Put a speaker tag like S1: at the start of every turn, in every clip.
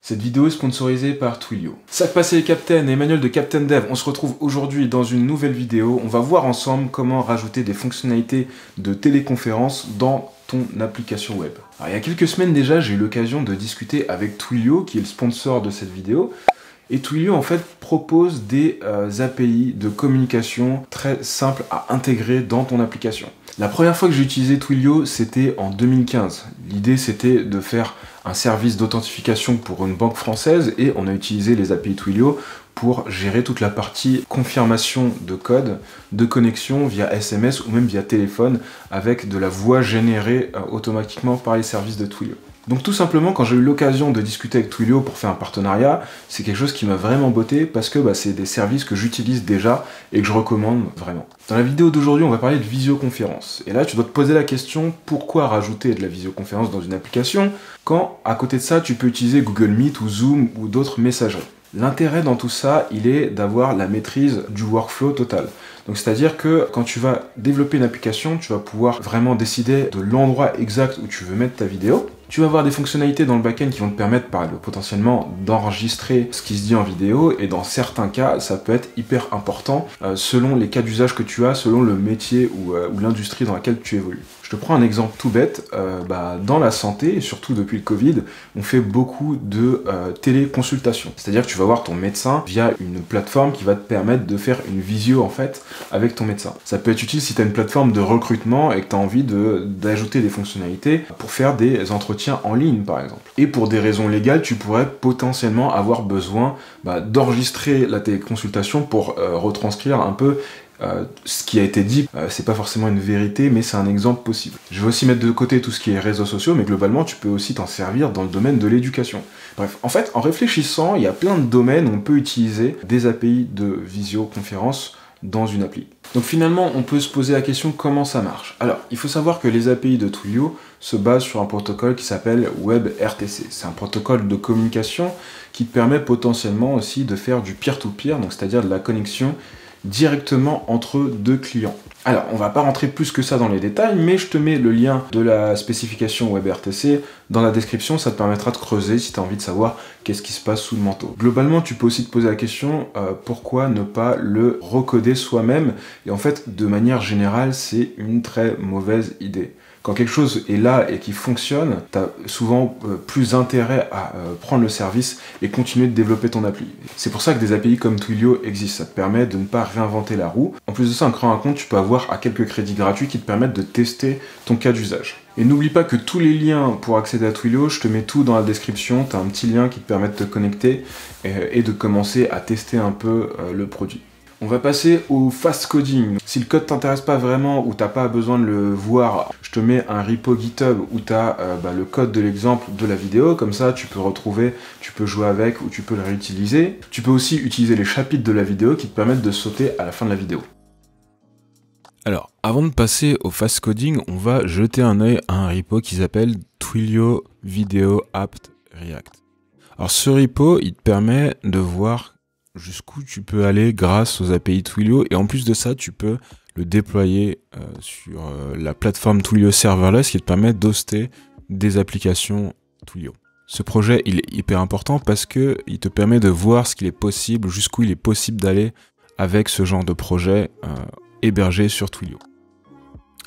S1: Cette vidéo est sponsorisée par Twilio. Sac passé les Captain, Emmanuel de Captain Dev, on se retrouve aujourd'hui dans une nouvelle vidéo. On va voir ensemble comment rajouter des fonctionnalités de téléconférence dans ton application web. Alors, il y a quelques semaines déjà, j'ai eu l'occasion de discuter avec Twilio, qui est le sponsor de cette vidéo. Et Twilio en fait propose des API de communication très simples à intégrer dans ton application. La première fois que j'ai utilisé Twilio, c'était en 2015. L'idée c'était de faire un service d'authentification pour une banque française et on a utilisé les API Twilio pour gérer toute la partie confirmation de code, de connexion via SMS ou même via téléphone avec de la voix générée automatiquement par les services de Twilio. Donc tout simplement, quand j'ai eu l'occasion de discuter avec Twilio pour faire un partenariat, c'est quelque chose qui m'a vraiment botté parce que c'est des services que j'utilise déjà et que je recommande vraiment. Dans la vidéo d'aujourd'hui, on va parler de visioconférence. Et là, tu dois te poser la question, pourquoi rajouter de la visioconférence dans une application quand, à côté de ça, tu peux utiliser Google Meet ou Zoom ou d'autres messageries. L'intérêt dans tout ça, il est d'avoir la maîtrise du workflow total. Donc c'est-à-dire que quand tu vas développer une application, tu vas pouvoir vraiment décider de l'endroit exact où tu veux mettre ta vidéo. Tu vas avoir des fonctionnalités dans le back-end qui vont te permettre potentiellement d'enregistrer ce qui se dit en vidéo et dans certains cas, ça peut être hyper important selon les cas d'usage que tu as, selon le métier ou l'industrie dans laquelle tu évolues. Je te prends un exemple tout bête. Dans la santé, et surtout depuis le Covid, on fait beaucoup de téléconsultation. C'est-à-dire que tu vas voir ton médecin via une plateforme qui va te permettre de faire une visio en fait avec ton médecin. Ça peut être utile si tu as une plateforme de recrutement et que tu as envie d'ajouter des fonctionnalités pour faire des entretiens en ligne par exemple. Et pour des raisons légales, tu pourrais potentiellement avoir besoin d'enregistrer la téléconsultation pour retranscrire un peu ce qui a été dit. C'est pas forcément une vérité, mais c'est un exemple possible. Je vais aussi mettre de côté tout ce qui est réseaux sociaux, mais globalement, tu peux aussi t'en servir dans le domaine de l'éducation. Bref, en fait, en réfléchissant, il y a plein de domaines où on peut utiliser des API de visioconférence dans une appli. Donc finalement, on peut se poser la question comment ça marche. Alors, il faut savoir que les API de Twilio se basent sur un protocole qui s'appelle WebRTC. C'est un protocole de communication qui te permet potentiellement aussi de faire du peer-to-peer, donc c'est-à-dire de la connexion directement entre deux clients. Alors, on va pas rentrer plus que ça dans les détails, mais je te mets le lien de la spécification WebRTC dans la description, ça te permettra de creuser si tu as envie de savoir qu'est-ce qui se passe sous le manteau. Globalement, tu peux aussi te poser la question, pourquoi ne pas le recoder soi-même? Et en fait, de manière générale, c'est une très mauvaise idée. Quand quelque chose est là et qui fonctionne, tu as souvent plus intérêt à prendre le service et continuer de développer ton appli. C'est pour ça que des API comme Twilio existent. Ça te permet de ne pas réinventer la roue. En plus de ça, en créant un compte, tu peux avoir à quelques crédits gratuits qui te permettent de tester ton cas d'usage. Et n'oublie pas que tous les liens pour accéder à Twilio, je te mets tout dans la description. Tu as un petit lien qui te permet de te connecter et de commencer à tester un peu le produit. On va passer au fast coding. Si le code t'intéresse pas vraiment ou t'as pas besoin de le voir, je te mets un repo GitHub où tu as le code de l'exemple de la vidéo. Comme ça, tu peux retrouver, tu peux jouer avec ou tu peux le réutiliser. Tu peux aussi utiliser les chapitres de la vidéo qui te permettent de sauter à la fin de la vidéo.
S2: Alors, avant de passer au fast coding, on va jeter un œil à un repo qui s'appelle Twilio Video Apt React. Alors, ce repo, il te permet de voir jusqu'où tu peux aller grâce aux API Twilio et en plus de ça, tu peux le déployer sur la plateforme Twilio Serverless qui te permet d'hoster des applications Twilio. Ce projet, il est hyper important parce que il te permet de voir ce qu'il est possible, jusqu'où il est possible d'aller avec ce genre de projet hébergé sur Twilio.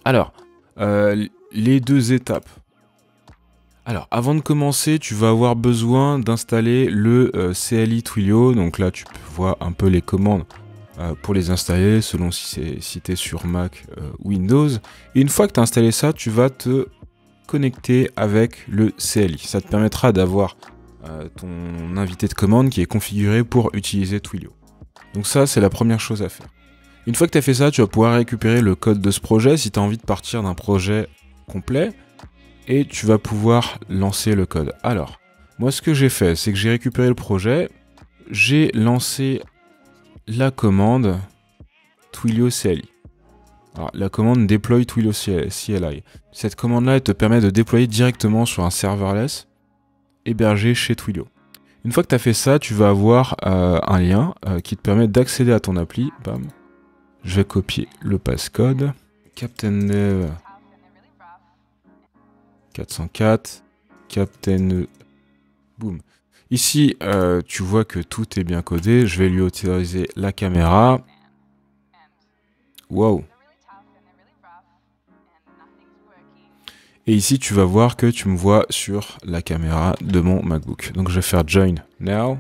S2: Alors, les deux étapes. Alors, avant de commencer, tu vas avoir besoin d'installer le CLI Twilio. Donc là, tu vois un peu les commandes pour les installer, selon si tu es sur Mac ou Windows. Et une fois que tu as installé ça, tu vas te connecter avec le CLI. Ça te permettra d'avoir ton invité de commande qui est configuré pour utiliser Twilio. Donc ça, c'est la première chose à faire. Une fois que tu as fait ça, tu vas pouvoir récupérer le code de ce projet si tu as envie de partir d'un projet complet. Et tu vas pouvoir lancer le code. Alors, moi ce que j'ai fait, c'est que j'ai récupéré le projet, j'ai lancé la commande Twilio CLI. Alors, la commande deploy Twilio CLI. Cette commande-là, elle te permet de déployer directement sur un serverless hébergé chez Twilio. Une fois que tu as fait ça, tu vas avoir un lien qui te permet d'accéder à ton appli. Bam. Je vais copier le passcode. Captain Dev 404, Captain... Boom. Ici, tu vois que tout est bien codé. Je vais lui autoriser la caméra. Wow. Et ici, tu vas voir que tu me vois sur la caméra de mon MacBook. Donc, je vais faire Join Now.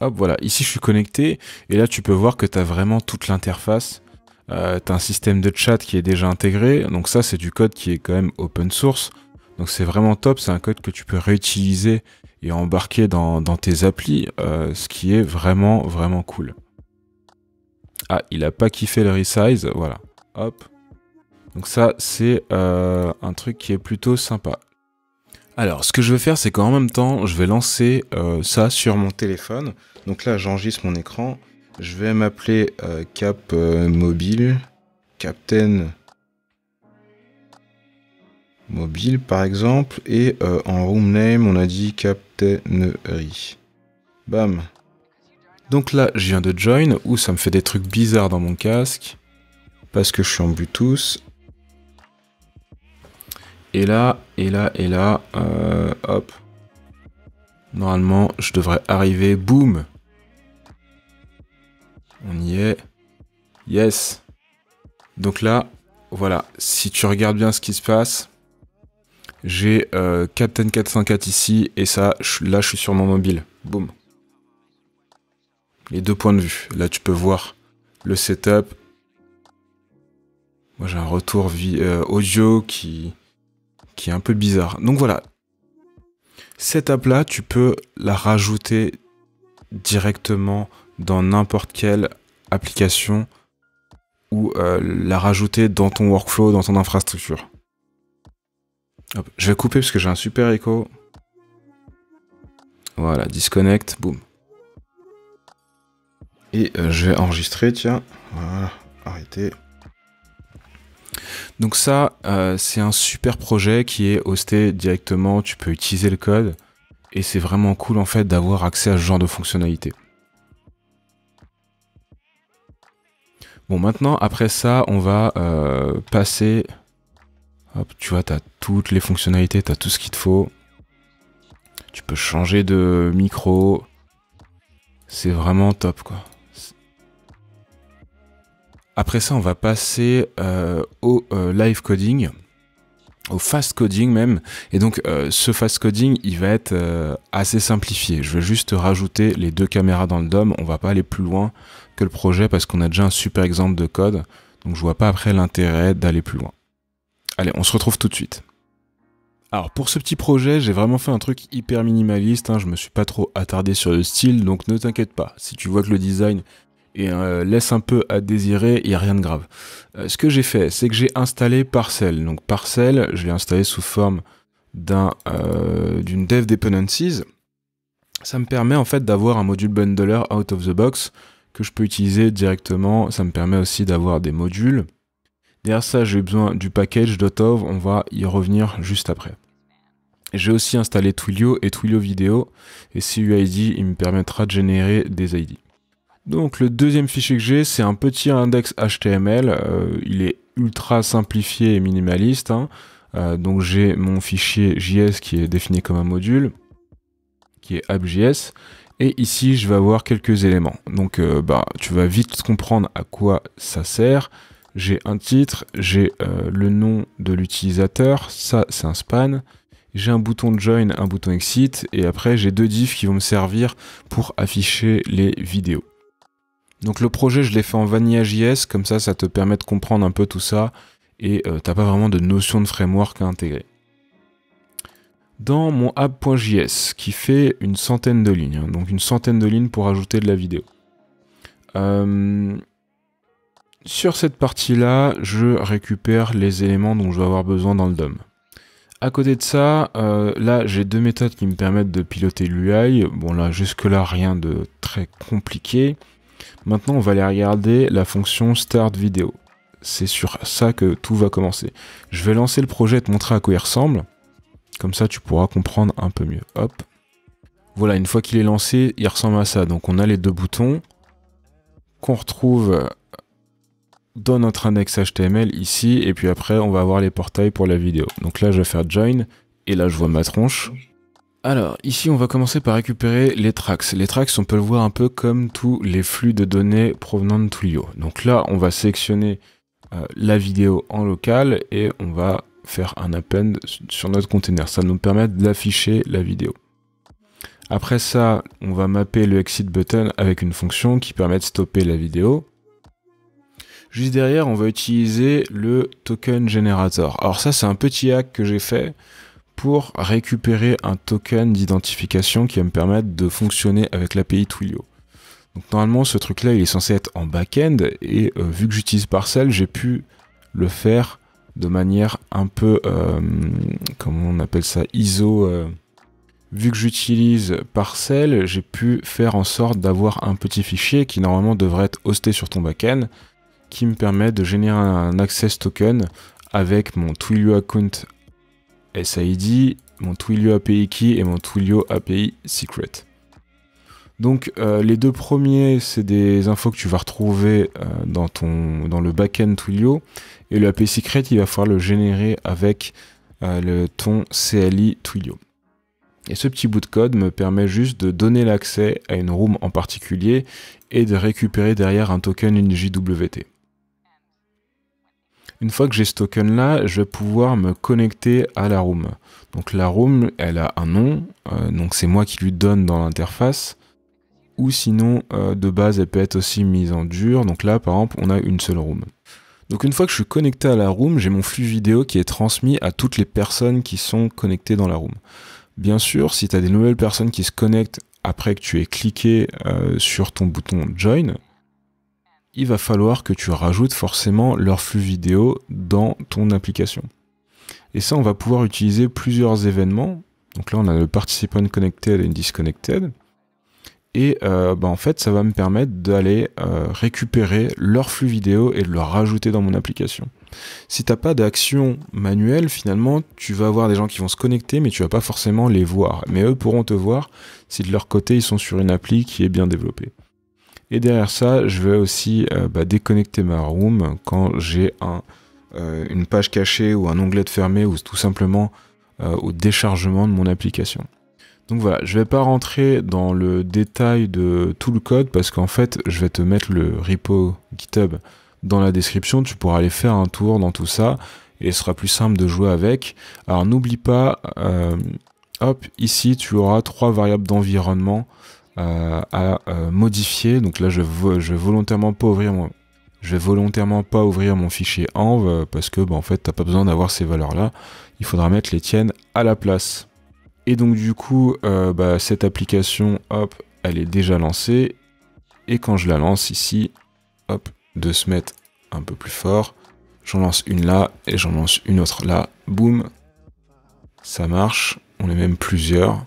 S2: Hop, voilà. Ici, je suis connecté. Et là, tu peux voir que tu as vraiment toute l'interface. Tu as un système de chat qui est déjà intégré. Donc ça, c'est du code qui est quand même open source. Donc c'est vraiment top. C'est un code que tu peux réutiliser et embarquer dans tes applis. Ce qui est vraiment, vraiment cool. Ah, il a pas kiffé le resize. Voilà. Hop. Donc ça, c'est un truc qui est plutôt sympa. Alors, ce que je vais faire, c'est qu'en même temps, je vais lancer ça sur mon téléphone. Donc là, j'enregistre mon écran. Je vais m'appeler Cap Mobile, Captain Mobile par exemple. Et en room name, on a dit Captainerie. Bam. Donc là, je viens de join, où ça me fait des trucs bizarres dans mon casque. Parce que je suis en Bluetooth. Et là, hop. Normalement, je devrais arriver, boum. On y est. Yes. Donc là, voilà. Si tu regardes bien ce qui se passe, j'ai Captain 404 ici, et ça, là, je suis sur mon mobile. Boum. Les deux points de vue. Là, tu peux voir le setup. Moi, j'ai un retour audio qui est un peu bizarre. Donc voilà. Cette app-là, tu peux la rajouter directement dans n'importe quelle application ou la rajouter dans ton workflow, dans ton infrastructure. Hop, je vais couper parce que j'ai un super écho. Voilà, disconnect, boum. Et je vais enregistrer, tiens. Voilà, arrêtez. Donc ça, c'est un super projet qui est hosté directement, tu peux utiliser le code, et c'est vraiment cool en fait d'avoir accès à ce genre de fonctionnalité. Bon, maintenant, après ça, on va passer... Hop, tu vois, tu as toutes les fonctionnalités, tu as tout ce qu'il te faut. Tu peux changer de micro. C'est vraiment top, quoi. Après ça, on va passer au live coding, au fast coding même. Et donc, ce fast coding, il va être assez simplifié. Je vais juste rajouter les deux caméras dans le DOM. On va pas aller plus loin que le projet parce qu'on a déjà un super exemple de code. Donc, je vois pas après l'intérêt d'aller plus loin. Allez, on se retrouve tout de suite. Alors, pour ce petit projet, j'ai vraiment fait un truc hyper minimaliste. Hein. Je me suis pas trop attardé sur le style, donc ne t'inquiète pas. Si tu vois que le design et laisse un peu à désirer, il n'y a rien de grave. Ce que j'ai fait, c'est que j'ai installé Parcel. Donc Parcel, je l'ai installé sous forme d'une dev dependencies. Ça me permet en fait d'avoir un module bundler out of the box que je peux utiliser directement. Ça me permet aussi d'avoir des modules. Derrière ça, j'ai besoin du package.of, on va y revenir juste après. J'ai aussi installé Twilio et Twilio Video, et CUID, il me permettra de générer des ID. Donc le deuxième fichier que j'ai, c'est un petit index HTML, il est ultra simplifié et minimaliste. Hein. Donc j'ai mon fichier JS qui est défini comme un module, qui est app.js, et ici je vais avoir quelques éléments. Donc tu vas vite comprendre à quoi ça sert. J'ai un titre, j'ai le nom de l'utilisateur, ça c'est un span. J'ai un bouton join, un bouton exit, et après j'ai deux diffs qui vont me servir pour afficher les vidéos. Donc le projet, je l'ai fait en Vanilla.js, comme ça te permet de comprendre un peu tout ça, et t'as pas vraiment de notion de framework à intégrer. Dans mon app.js, qui fait une centaine de lignes, hein, donc une centaine de lignes pour ajouter de la vidéo. Sur cette partie-là, je récupère les éléments dont je vais avoir besoin dans le DOM. À côté de ça, là j'ai deux méthodes qui me permettent de piloter l'UI. Bon là, jusque-là, rien de très compliqué. Maintenant, on va aller regarder la fonction Start Video. C'est sur ça que tout va commencer. Je vais lancer le projet et te montrer à quoi il ressemble. Comme ça, tu pourras comprendre un peu mieux. Hop. Voilà, une fois qu'il est lancé, il ressemble à ça. Donc on a les deux boutons qu'on retrouve dans notre index HTML ici, et puis après on va avoir les portails pour la vidéo. Donc là je vais faire join, et là je vois ma tronche. Alors, ici, on va commencer par récupérer les tracks. Les tracks, on peut le voir un peu comme tous les flux de données provenant de Twilio. Donc là, on va sélectionner la vidéo en local et on va faire un append sur notre container. Ça nous permet d'afficher la vidéo. Après ça, on va mapper le exit button avec une fonction qui permet de stopper la vidéo. Juste derrière, on va utiliser le token generator. Alors ça, c'est un petit hack que j'ai fait pour récupérer un token d'identification qui va me permettre de fonctionner avec l'API Twilio. Donc normalement, ce truc-là, il est censé être en back-end, et vu que j'utilise Parcel, j'ai pu le faire de manière un peu, comment on appelle ça, ISO. Vu que j'utilise Parcel, j'ai pu faire en sorte d'avoir un petit fichier qui normalement devrait être hosté sur ton back-end, qui me permet de générer un access token avec mon Twilio account SID, mon Twilio API key et mon Twilio API secret. Donc les deux premiers, c'est des infos que tu vas retrouver dans le backend Twilio, et le API secret, il va falloir le générer avec ton CLI Twilio. Et ce petit bout de code me permet juste de donner l'accès à une room en particulier et de récupérer derrière un token, une JWT. Une fois que j'ai ce token là, je vais pouvoir me connecter à la room. Donc la room, elle a un nom, donc c'est moi qui lui donne dans l'interface, ou sinon de base elle peut être aussi mise en dur. Donc là par exemple on a une seule room. Donc une fois que je suis connecté à la room, j'ai mon flux vidéo qui est transmis à toutes les personnes qui sont connectées dans la room. Bien sûr, si tu as des nouvelles personnes qui se connectent après que tu aies cliqué sur ton bouton Join, il va falloir que tu rajoutes forcément leur flux vidéo dans ton application. Et ça, on va pouvoir utiliser plusieurs événements. Donc là, on a le Participant Connected et Disconnected. Et en fait, ça va me permettre d'aller récupérer leur flux vidéo et de le rajouter dans mon application. Si tu n'as pas d'action manuelle, finalement, tu vas avoir des gens qui vont se connecter, mais tu vas pas forcément les voir. Mais eux pourront te voir si de leur côté, ils sont sur une appli qui est bien développée. Et derrière ça, je vais aussi déconnecter ma room quand j'ai une page cachée ou un onglet fermé, ou tout simplement au déchargement de mon application. Donc voilà, je vais pas rentrer dans le détail de tout le code parce qu'en fait, je vais te mettre le repo GitHub dans la description. Tu pourras aller faire un tour dans tout ça et ce sera plus simple de jouer avec. Alors n'oublie pas, ici tu auras 3 variables d'environnement à modifier. Donc là, je vais volontairement pas ouvrir mon fichier env parce que en fait, t'as pas besoin d'avoir ces valeurs-là. Il faudra mettre les tiennes à la place. Et donc du coup, cette application, elle est déjà lancée. Et quand je la lance ici, de se mettre un peu plus fort, j'en lance une là et j'en lance une autre là. Boum, ça marche. On est même plusieurs.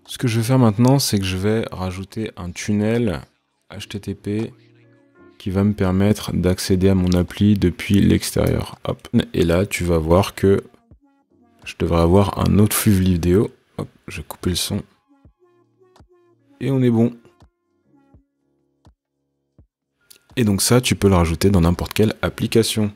S2: Ce que je vais faire maintenant, c'est que je vais rajouter un tunnel HTTP qui va me permettre d'accéder à mon appli depuis l'extérieur. Et là, tu vas voir que je devrais avoir un autre flux vidéo. Je vais couper le son. Et on est bon. Et donc ça, tu peux le rajouter dans n'importe quelle application.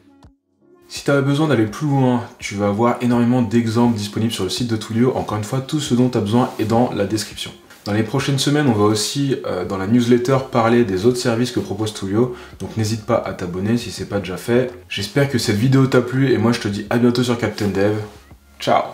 S1: Si tu as besoin d'aller plus loin, tu vas avoir énormément d'exemples disponibles sur le site de Twilio. Encore une fois, tout ce dont tu as besoin est dans la description. Dans les prochaines semaines, on va aussi, dans la newsletter, parler des autres services que propose Twilio. Donc n'hésite pas à t'abonner si ce n'est pas déjà fait. J'espère que cette vidéo t'a plu et moi je te dis à bientôt sur Captain Dev. Ciao!